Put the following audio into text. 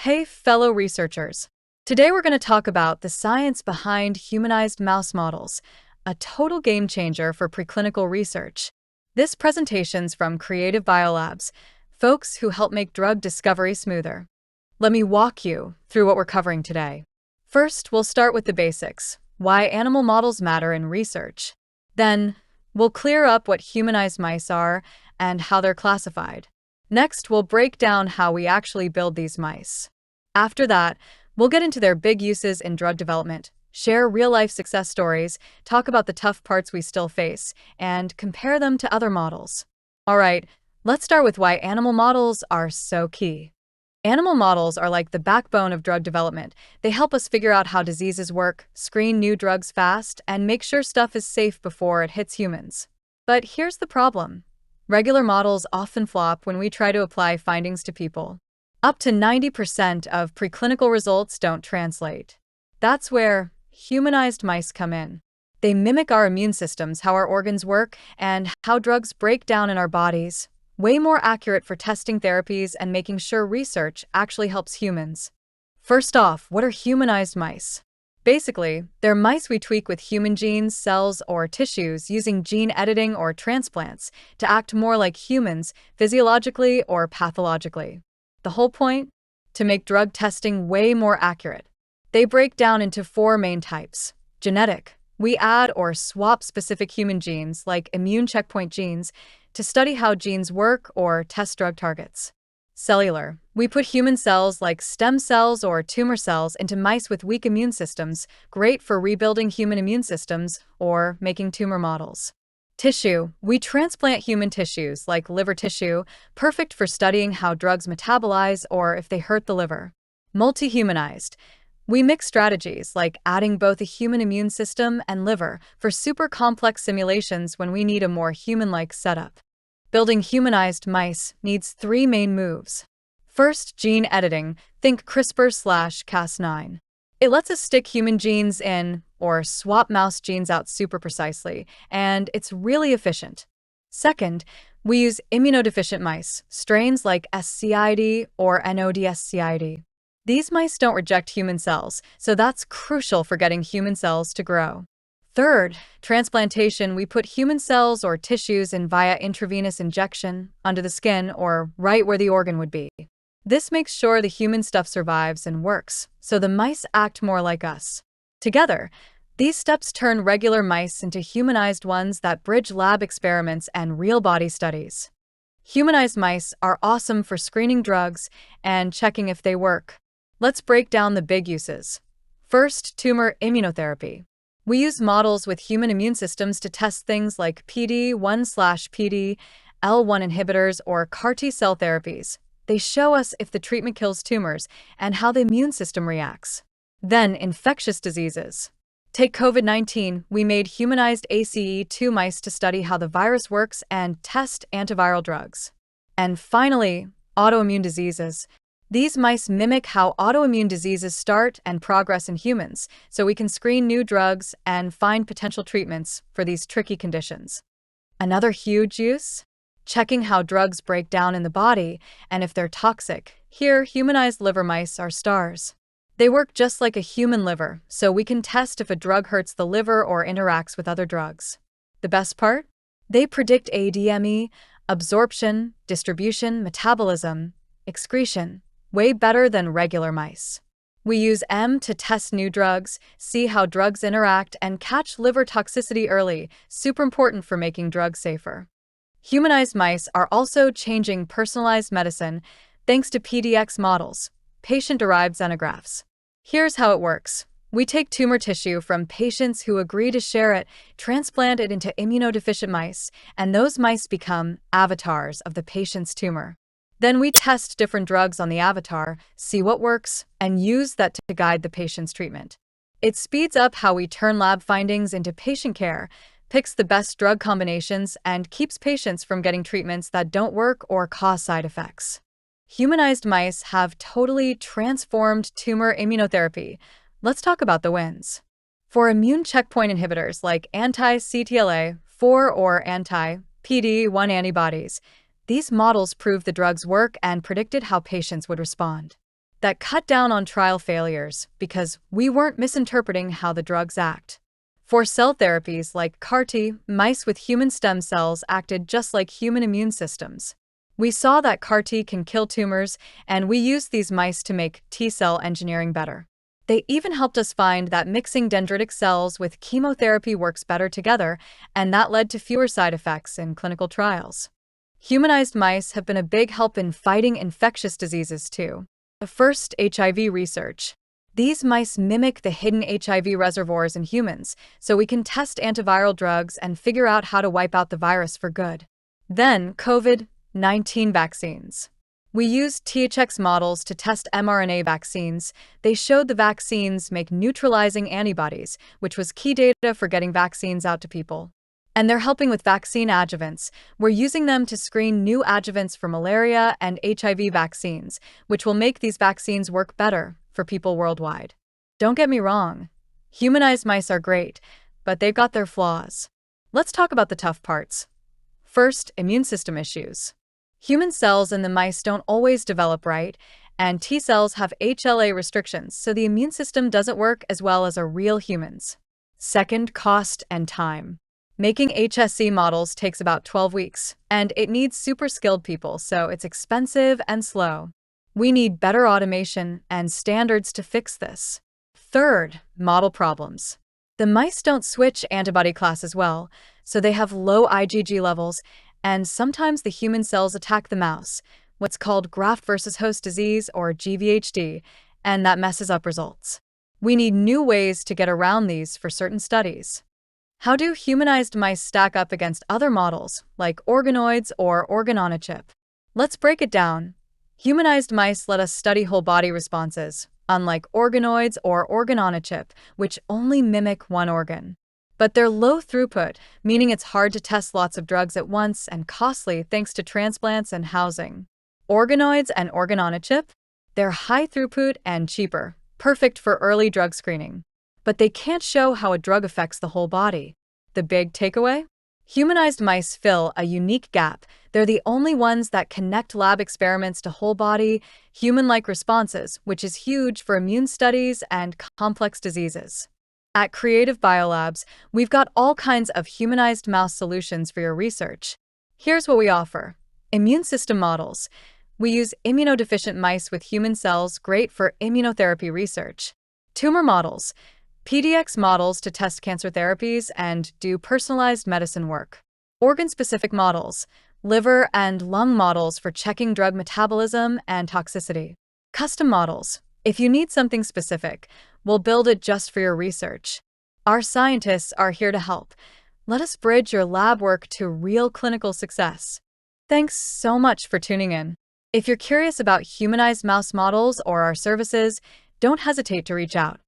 Hey, fellow researchers. Today we're going to talk about the science behind humanized mouse models, a total game changer for preclinical research. This presentation's from Creative Biolabs, folks who help make drug discovery smoother. Let me walk you through what we're covering today. First, we'll start with the basics, why animal models matter in research. Then, we'll clear up what humanized mice are and how they're classified. Next, we'll break down how we actually build these mice. After that, we'll get into their big uses in drug development, share real-life success stories, talk about the tough parts we still face, and compare them to other models. All right, let's start with why animal models are so key. Animal models are like the backbone of drug development. They help us figure out how diseases work, screen new drugs fast, and make sure stuff is safe before it hits humans. But here's the problem. Regular models often flop when we try to apply findings to people. Up to 90% of preclinical results don't translate. That's where humanized mice come in. They mimic our immune systems, how our organs work, and how drugs break down in our bodies. Way more accurate for testing therapies and making sure research actually helps humans. First off, what are humanized mice? Basically, they're mice we tweak with human genes, cells, or tissues using gene editing or transplants to act more like humans physiologically or pathologically. The whole point? To make drug testing way more accurate. They break down into four main types. Genetic. We add or swap specific human genes, like immune checkpoint genes, to study how genes work or test drug targets. Cellular. We put human cells like stem cells or tumor cells into mice with weak immune systems, great for rebuilding human immune systems or making tumor models. Tissue. We transplant human tissues like liver tissue, perfect for studying how drugs metabolize or if they hurt the liver. Multi-humanized. We mix strategies like adding both a human immune system and liver for super complex simulations when we need a more human-like setup. Building humanized mice needs three main moves. First, gene editing. Think CRISPR/Cas9. It lets us stick human genes in or swap mouse genes out super precisely, and it's really efficient. Second, we use immunodeficient mice, strains like SCID or NODSCID. These mice don't reject human cells, so that's crucial for getting human cells to grow. Third, transplantation. We put human cells or tissues in via intravenous injection, under the skin, or right where the organ would be. This makes sure the human stuff survives and works, so the mice act more like us. Together, these steps turn regular mice into humanized ones that bridge lab experiments and real body studies. Humanized mice are awesome for screening drugs and checking if they work. Let's break down the big uses. First, tumor immunotherapy. We use models with human immune systems to test things like PD-1/PD, L1 inhibitors, or CAR T-cell therapies. They show us if the treatment kills tumors and how the immune system reacts. Then, infectious diseases. Take COVID-19, we made humanized ACE2 mice to study how the virus works and test antiviral drugs. And finally, autoimmune diseases. These mice mimic how autoimmune diseases start and progress in humans, so we can screen new drugs and find potential treatments for these tricky conditions. Another huge use? Checking how drugs break down in the body and if they're toxic. Here, humanized liver mice are stars. They work just like a human liver, so we can test if a drug hurts the liver or interacts with other drugs. The best part? They predict ADME, absorption, distribution, metabolism, excretion, way better than regular mice. We use M to test new drugs, see how drugs interact, and catch liver toxicity early, super important for making drugs safer. Humanized mice are also changing personalized medicine thanks to PDX models, patient-derived xenografts. Here's how it works. We take tumor tissue from patients who agree to share it, transplant it into immunodeficient mice, and those mice become avatars of the patient's tumor. Then we test different drugs on the avatar, see what works, and use that to guide the patient's treatment. It speeds up how we turn lab findings into patient care, picks the best drug combinations, and keeps patients from getting treatments that don't work or cause side effects. Humanized mice have totally transformed tumor immunotherapy. Let's talk about the wins. For immune checkpoint inhibitors like anti-CTLA-4 or anti-PD-1 antibodies, these models proved the drugs work and predicted how patients would respond. that cut down on trial failures because we weren't misinterpreting how the drugs act. For cell therapies like CAR-T, mice with human stem cells acted just like human immune systems. We saw that CAR-T can kill tumors, and we used these mice to make T-cell engineering better. They even helped us find that mixing dendritic cells with chemotherapy works better together, and that led to fewer side effects in clinical trials. Humanized mice have been a big help in fighting infectious diseases too. First, HIV research. These mice mimic the hidden HIV reservoirs in humans, so we can test antiviral drugs and figure out how to wipe out the virus for good. Then, COVID-19 vaccines. We used THX models to test mRNA vaccines. They showed the vaccines make neutralizing antibodies, which was key data for getting vaccines out to people. And they're helping with vaccine adjuvants. We're using them to screen new adjuvants for malaria and HIV vaccines, which will make these vaccines work better for people worldwide. Don't get me wrong, humanized mice are great, but they've got their flaws. Let's talk about the tough parts. First, immune system issues. Human cells in the mice don't always develop right, and T cells have HLA restrictions, so the immune system doesn't work as well as a real human's. Second, cost and time. Making HSC models takes about 12 weeks, and it needs super skilled people, so it's expensive and slow. We need better automation and standards to fix this. Third, model problems. The mice don't switch antibody classes well, so they have low IgG levels, and sometimes the human cells attack the mouse, what's called graft versus host disease or GVHD, and that messes up results. We need new ways to get around these for certain studies. How do humanized mice stack up against other models, like organoids or organ-on-a-chip? Let's break it down. Humanized mice let us study whole-body responses, unlike organoids or organ-on-a-chip, which only mimic one organ. But they're low throughput, meaning it's hard to test lots of drugs at once and costly thanks to transplants and housing. Organoids and organ-on-a-chip? They're high throughput and cheaper, perfect for early drug screening. But they can't show how a drug affects the whole body. The big takeaway? Humanized mice fill a unique gap. They're the only ones that connect lab experiments to whole-body, human-like responses, which is huge for immune studies and complex diseases. At Creative Biolabs, we've got all kinds of humanized mouse solutions for your research. Here's what we offer. Immune system models. We use immunodeficient mice with human cells, great for immunotherapy research. Tumor models. PDX models to test cancer therapies and do personalized medicine work. Organ-specific models. Liver and lung models for checking drug metabolism and toxicity. Custom models. If you need something specific, we'll build it just for your research. Our scientists are here to help. Let us bridge your lab work to real clinical success. Thanks so much for tuning in. If you're curious about humanized mouse models or our services, don't hesitate to reach out.